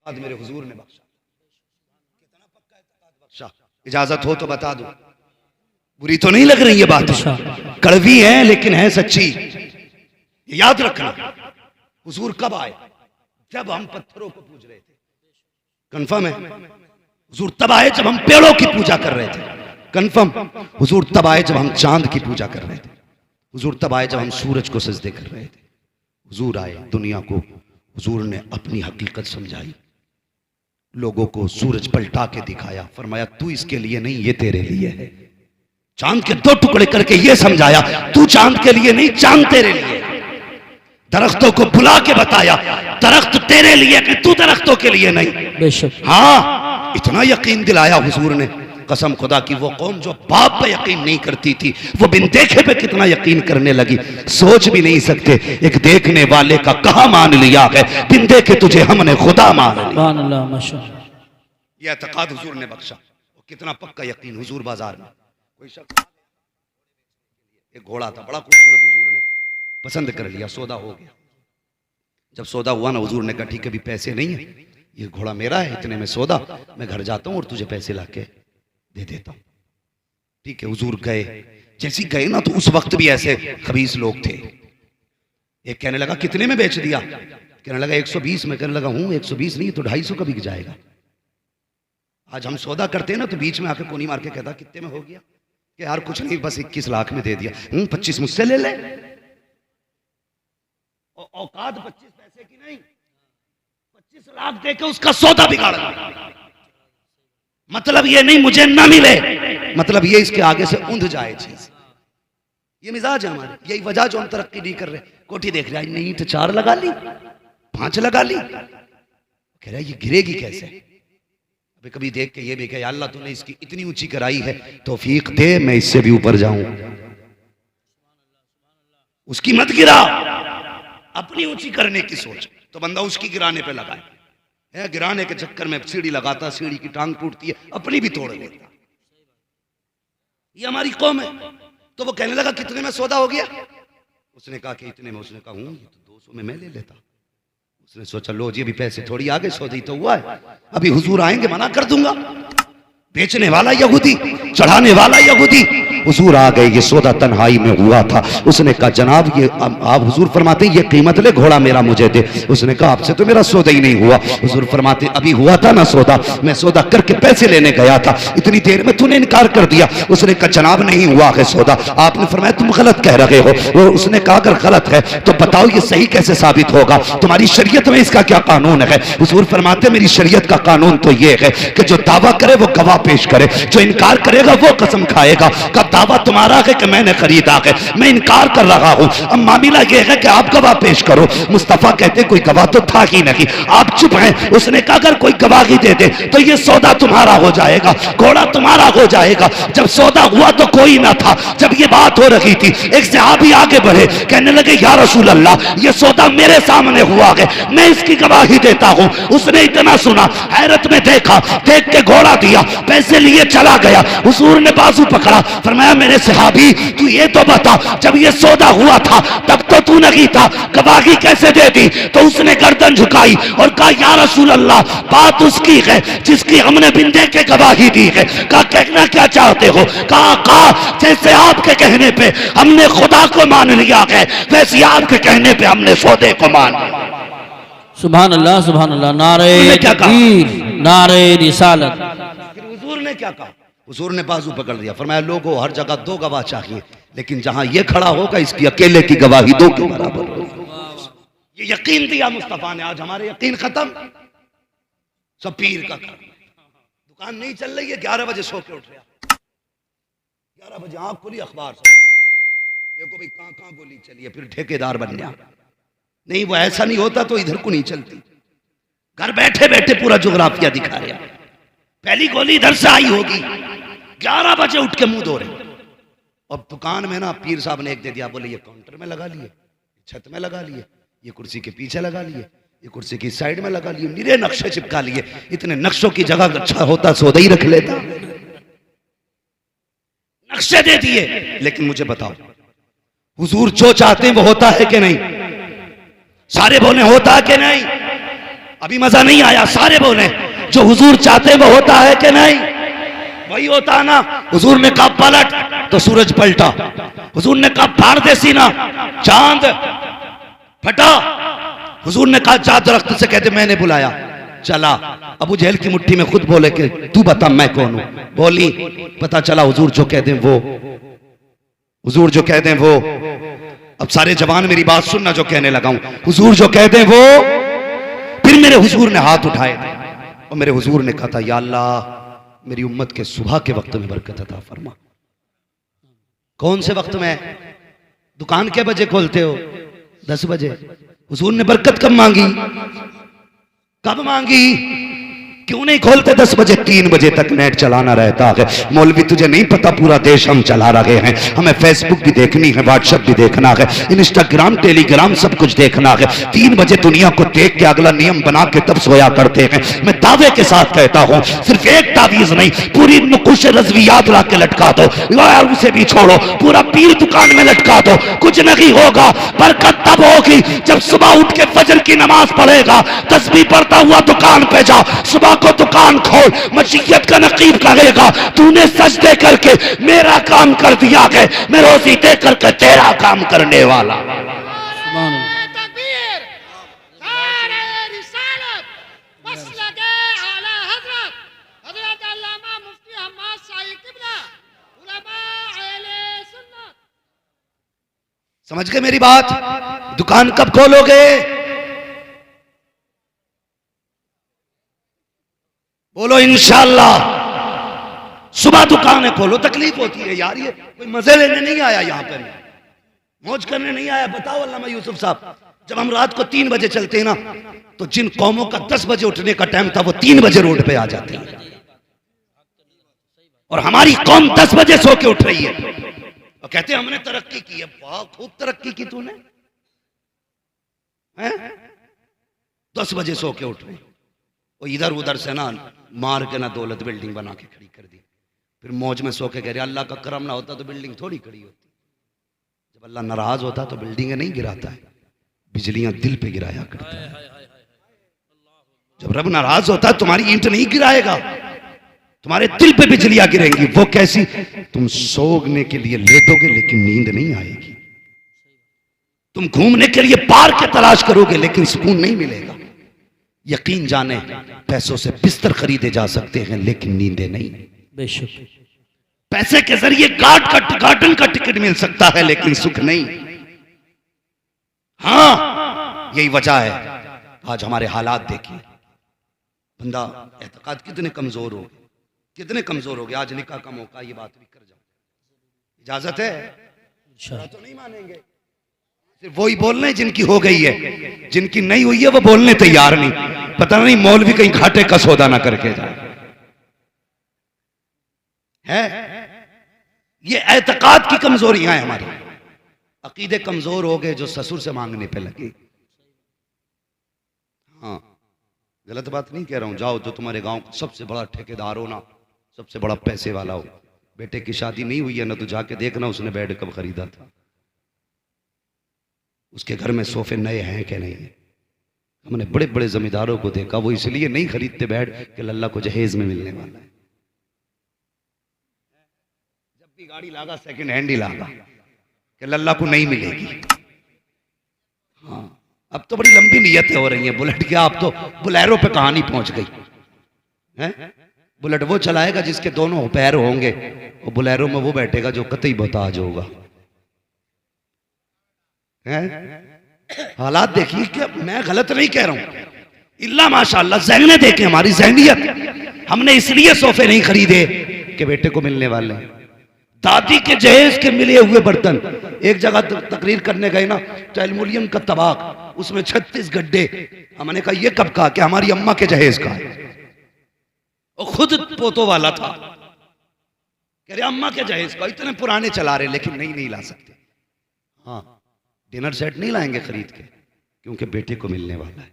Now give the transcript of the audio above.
आज मेरे हुजूर ने बख्शा, कितना पक्का एतकाद बख्शा। इजाजत हो तो बता दो, बुरी तो नहीं लग रही ये बात, कड़वी है लेकिन है सच्ची। ये याद रखना। हुजूर कब आए? जब हम पत्थरों को पूज रहे थे। कंफर्म है? हुजूर तब आए जब हम पेड़ों की पूजा कर रहे थे। कंफर्म? हुजूर तब आए जब हम चांद की पूजा कर रहे थे। हुजूर तब आए जब हम सूरज को सजदे कर रहे थे। हुजूर आए, दुनिया को हुजूर ने अपनी हकीकत समझाई, लोगों को सूरज पलटा के दिखाया, फरमाया तू इसके लिए नहीं, ये तेरे लिए है। चांद के दो टुकड़े करके ये समझाया, तू चांद के लिए नहीं, चांद तेरे लिए। दरख्तों को बुला के बताया, दरख्त तेरे लिए कि तू दरख्तों के लिए नहीं। बेशक। हाँ, इतना यकीन दिलाया हुजूर ने, कसम खुदा की वो कौम जो बाप पे यकीन नहीं करती थी, वो बिन देखे पे कितना यकीन करने लगी। सोच भी नहीं सकते, एक देखने वाले का कहा मान लिया है, बिन देखे तुझे हमने खुदा मान लिया। ये एतकाद हुजूर ने बख्शा। कितना पक्का यकीन। हुजूर बाजार में कोई शख्स, एक घोड़ा था बड़ा खूबसूरत, हुजूर ने पसंद कर लिया, सौदा हो गया। जब सौदा हुआ ना, हुजूर ने कहा ठीक है, अभी पैसे नहीं है, ये घोड़ा मेरा है, इतने में सौदा, मैं घर जाता हूँ और तुझे पैसे लाके दे देता हूँ। ठीक है, हुजूर गए। जैसे ही गए ना, तो उस वक्त भी ऐसे खबीस लोग थे। एक कहने लगा कितने में बेच दिया? कहने लगा 120 में। कहने लगा हूँ 120 नहीं तो 250 का बिक जाएगा। आज हम सौदा करते हैं ना, तो बीच में आके कोनी मार के कहता कितने में हो गया? कि यार कुछ नहीं, बस 21 लाख में दे दिया। 25 मुझसे ले ले। औकात 25 पैसे की नहीं, 25 लाख दे के उसका सौदा बिगाड़ दिया। मतलब ये नहीं मुझे ना मिले, मतलब ये इसके आगे से ऊंध जाए चीज। ये मिजाज है हमारे, यही वजह जो हम तरक्की नहीं कर रहे। कोठी देख रहा है, नहीं तो 4 लगा ली, 5 लगा ली, कह रहा है ये गिरेगी कैसे? अभी कभी देख के ये भी कहे अल्लाह तूने इसकी इतनी ऊंची कराई है, तौफीक दे मैं इससे भी ऊपर जाऊं। उसकी मत गिरा, अपनी ऊंची करने की सोच, तो बंदा उसकी गिराने पे लगा है। गिराने के चक्कर में सीढ़ी लगाता, सीढ़ी की टांग टूटती है, अपनी भी तोड़ लेता। ये हमारी कौम है। तो वो कहने लगा कितने में सौदा हो गया? उसने कहा कि इतने में। उसने कहा हूं ये तो 200 में मैं ले लेता। उसने सोचा लो जी, अभी पैसे थोड़ी आगे, सौदा ही तो हुआ है, अभी हुजूर आएंगे मना कर दूंगा। बेचने वाला यहूदी, चढ़ाने वाला यहूदी। हुजूर आ गए, ये सौदा तन्हाई में हुआ था। उसने कहा जनाब ये आप, हुजूर फरमाते ये कीमत ले, घोड़ा मेरा मुझे दे। उसने कहा आपसे तो मेरा सौदा ही नहीं हुआ। हुजूर फरमाते अभी हुआ था ना सौदा, मैं सौदा करके पैसे लेने गया था, इतनी देर में तूने इनकार कर दिया। उसने कहा जनाब नहीं हुआ है सौदा। आपने फरमाया तुम गलत कह रहे हो। उसने कहा अगर गलत है तो बताओ ये सही कैसे साबित होगा, तुम्हारी शरीयत में इसका क्या कानून है? हुजूर फरमाते मेरी शरीयत का कानून तो ये है कि जो दावा करे वो गवाह पेश करे, जो इनकार करेगा वो कसम खाएगा। का दावा तुम्हारा है कि मैंने खरीदा है, मैं इनकार कर रहा हूं, अब मामला ये है कि आप गवाह पेश करो। मुस्तफा कहते कोई गवाह तो था ही नहीं, आप चुप हैं। उसने कहा अगर कोई गवाही दे दे तो ये सौदा तुम्हारा हो जाएगा, घोड़ा तुम्हारा हो जाएगा। जब सौदा हुआ तो कोई ना था। जब ये बात हो रही थी, एक सहाबी आगे बढ़े, कहने लगे या रसूल अल्लाह ये सौदा मेरे सामने हुआ है, मैं इसकी गवाही देता हूं। उसने इतना सुना, हैरत में देखा, देख के घोड़ा दिया, पैसे लिए चला गया। हुजूर ने बाजू पकड़ा, फरमाया मेरे सहाबी तू ये तो बता जब ये सौदा हुआ था तब तो तू नहीं था, गवाही कैसे दे दी? तो उसने गर्दन झुकाई और कहा या रसूल अल्लाह बात उसकी है जिसकी हमने बिन देखे गवाही दी है। कहा कहना क्या चाहते हो? कहा जैसे आपके कहने पे हमने खुदा को मान लिया है, वैसे आपके कहने पे हमने सौदे को मान लिया। सुभान अल्लाह, सुभान अल्लाह, नारे तकबीर, नारे रिसालत। हुजूर ने क्या कहा? हुजूर ने बाजू पकड़ दिया, फरमाया लोगों हर जगह 2 गवाह चाहिए, लेकिन जहां ये खड़ा होगा इसकी अकेले की गवाही 2 के बराबर होगी। ये यकीन दिया मुस्तफा ने। आज हमारे यकीन खत्म। सब पीर का काम। दुकान नहीं चल रही है, 11 बजे सो के उठ रहा, 11 बजे आंख खुली अखबार से देखो भाई कहां गोली चली है, फिर ठेकेदार बन गया। नहीं वो ऐसा नहीं होता तो इधर को नहीं चलती। घर बैठे बैठे पूरा जोग्राफिया दिखा रहा। पहली गोली इधर से आई होगी, 11 बजे उठ के मुंह धो रहे। अब दुकान में ना पीर साहब ने एक दे दिया, बोले ये काउंटर में लगा लिए, छत में लगा लिए, ये कुर्सी के पीछे लगा लिए, ये कुर्सी की साइड में लगा लिए, निरे नक्शे चिपका लिए। इतने नक्शों की जगह अच्छा होता सौदा ही रख लेता। नक्शे दे दिए। लेकिन मुझे बताओ हुजूर जो चाहते हैं वो होता है कि नहीं? सारे बोले होता है कि नहीं? अभी मजा नहीं आया, सारे बोले जो हुजूर चाहते वो होता है कि नहीं? वही होता ना। हुजूर ने कहा पलट तो सूरज पलटा, हुजूर ने कहा फाड़ दे सीना, चांद फटा, हुजूर ने कहा जा दरख्त से कहते मैंने बुलाया, चला। अबू जहल की मुट्ठी में खुद बोले कि तू बता मैं कौन हूं, बोली, पता चला हुजूर जो कह दें वो, हुजूर जो कह दें वो। अब सारे जवान मेरी बात सुनना जो कहने लगा हूं, हुजूर जो कह दें वो। फिर मेरे हुजूर ने हाथ उठाए और मेरे हुजूर ने कहा था या अल्लाह मेरी उम्मत के सुबह के वक्त में बरकत अता फरमा। कौन से वक्त में? दुकान के बजे खोलते हो? 10 बजे। हुजूर ने बरकत कब मांगी? कब मांगी? क्यों नहीं खोलते 10 बजे? 3 बजे तक नेट चलाना रहता है। मौलवी तुझे नहीं पता पूरा देश हम चला रहे हैं, हमें फेसबुक भी देखनी है, व्हाट्सएप भी देखना है, इंस्टाग्राम टेलीग्राम सब कुछ देखना है। 3 बजे दुनिया को देख के अगला नियम बना के तब सोया करते हैं। मैं दावे के साथ कहता हूं सिर्फ एक तावीज नहीं, पूरी नुकुश रज़वियात ला के लटका दो, यार उसे भी छोड़ो, पूरा पीर दुकान में लटका दो, कुछ नहीं होगा। बरकत तब होगी जब सुबह उठ के फजर की नमाज पढ़ेगा, तस्बीह पढ़ता हुआ दुकान पे जा, सुबह को दुकान खोल, मशीयत का नकीब कहेगा तूने सजदे करके मेरा काम कर दिया है, मैं रोजी दे करके तेरा काम करने वाला। समझ गए मेरी बात? दुकान कब खोलोगे? बोलो इंशाअल्लाह। सुबह दुकानें खोलो। तकलीफ होती है यार, ये कोई मजे लेने नहीं आया, यहां पर मौज करने नहीं आया। बताओ अल्लामा यूसुफ साहब, जब हम रात को 3 बजे चलते हैं ना, तो जिन कौमों का 10 बजे उठने का टाइम था वो 3 बजे रोड पे आ जाते हैं, और हमारी कौम 10 बजे सो के उठ रही है और कहते हैं हमने तरक्की की है। वाह, खूब तरक्की की तूने, 10 बजे सो के उठ रहे, वो इधर उधर से ना मार के ना दौलत बिल्डिंग बना के खड़ी कर दी, फिर मौज में सो के कह रहे अल्लाह का करम ना होता तो बिल्डिंग थोड़ी खड़ी होती। जब अल्लाह नाराज होता तो बिल्डिंगें नहीं गिराता है, बिजलियां दिल पे गिराया करता है। जब रब नाराज होता है तुम्हारी ईंट नहीं गिराएगा, तुम्हारे दिल पे बिजलियां गिरेंगी। वो कैसी? तुम सोने के लिए लेटोगे लेकिन नींद नहीं आएगी, तुम घूमने के लिए पार्क की तलाश करोगे लेकिन सुकून नहीं मिलेगा। यकीन जाने पैसों से बिस्तर खरीदे जा सकते हैं लेकिन नींदें नहीं। बेशक। पैसे के जरिए गार्डन का टिकट मिल सकता है लेकिन सुख नहीं। हाँ, यही वजह है आज हमारे हालात देखिए। बंदा एतकाद कितने कमजोर हो गए, कितने कमजोर हो गए। आज निकाह का मौका, ये बात भी कर जाओ, इजाजत है? तो नहीं मानेंगे। सिर्फ वही बोल रहे हैं जिनकी हो गई है, जिनकी नहीं हुई है वो बोलने तैयार नहीं। पता नहीं मौलवी कहीं घाटे का सौदा ना करके जाए। है ये एतकाद की कमजोरियां हैं हमारी। अकीदे कमजोर हो गए जो ससुर से मांगने पे लगे। हाँ, गलत बात नहीं कह रहा हूं। जाओ तो तुम्हारे गांव का सबसे बड़ा ठेकेदार हो ना, सबसे बड़ा पैसे वाला हो, बेटे की शादी नहीं हुई है ना, तो जाके देखना उसने बेड कब खरीदा था, उसके घर में सोफे नए हैं कि नहीं है। हमने बड़े बड़े जमींदारों को देखा, वो इसलिए नहीं खरीदते बेड कि लल्ला को जहेज में मिलने वाला है। जब भी गाड़ी लागा सेकंड हैंड ही लागा कि लल्ला को नहीं मिलेगी। हाँ, अब तो बड़ी लंबी नियतें हो रही हैं। बुलेट क्या, अब तो बुलेरो पे कहानी पहुंच गई है। बुलेट वो चलाएगा जिसके दोनों पैर होंगे, और बुलेरो में वो बैठेगा जो कतई बताज होगा। हालात देखिए कि मैं गलत नहीं कह रहा हूं, इल्ला माशाअल्लाह ज़हने देखे हमारी ज़हनियत। हमने इसलिए सोफे नहीं खरीदे कि बेटे को मिलने वाले हैं। दादी के जहेज के मिले हुए बर्तन, एक जगह तकरीर करने गए ना, तो एल्युमिनियम का तबाक, उसमें 36 गड्ढे। हमने कहा ये कब कहा? कि हमारी अम्मा के जहेज का है, और खुद पोतों वाला था। कह रहे अम्मा के जहेज का, इतने पुराने चला रहे लेकिन नहीं ला सकते। हाँ, डिनर सेट नहीं लाएंगे खरीद के क्योंकि बेटे को मिलने वाला है।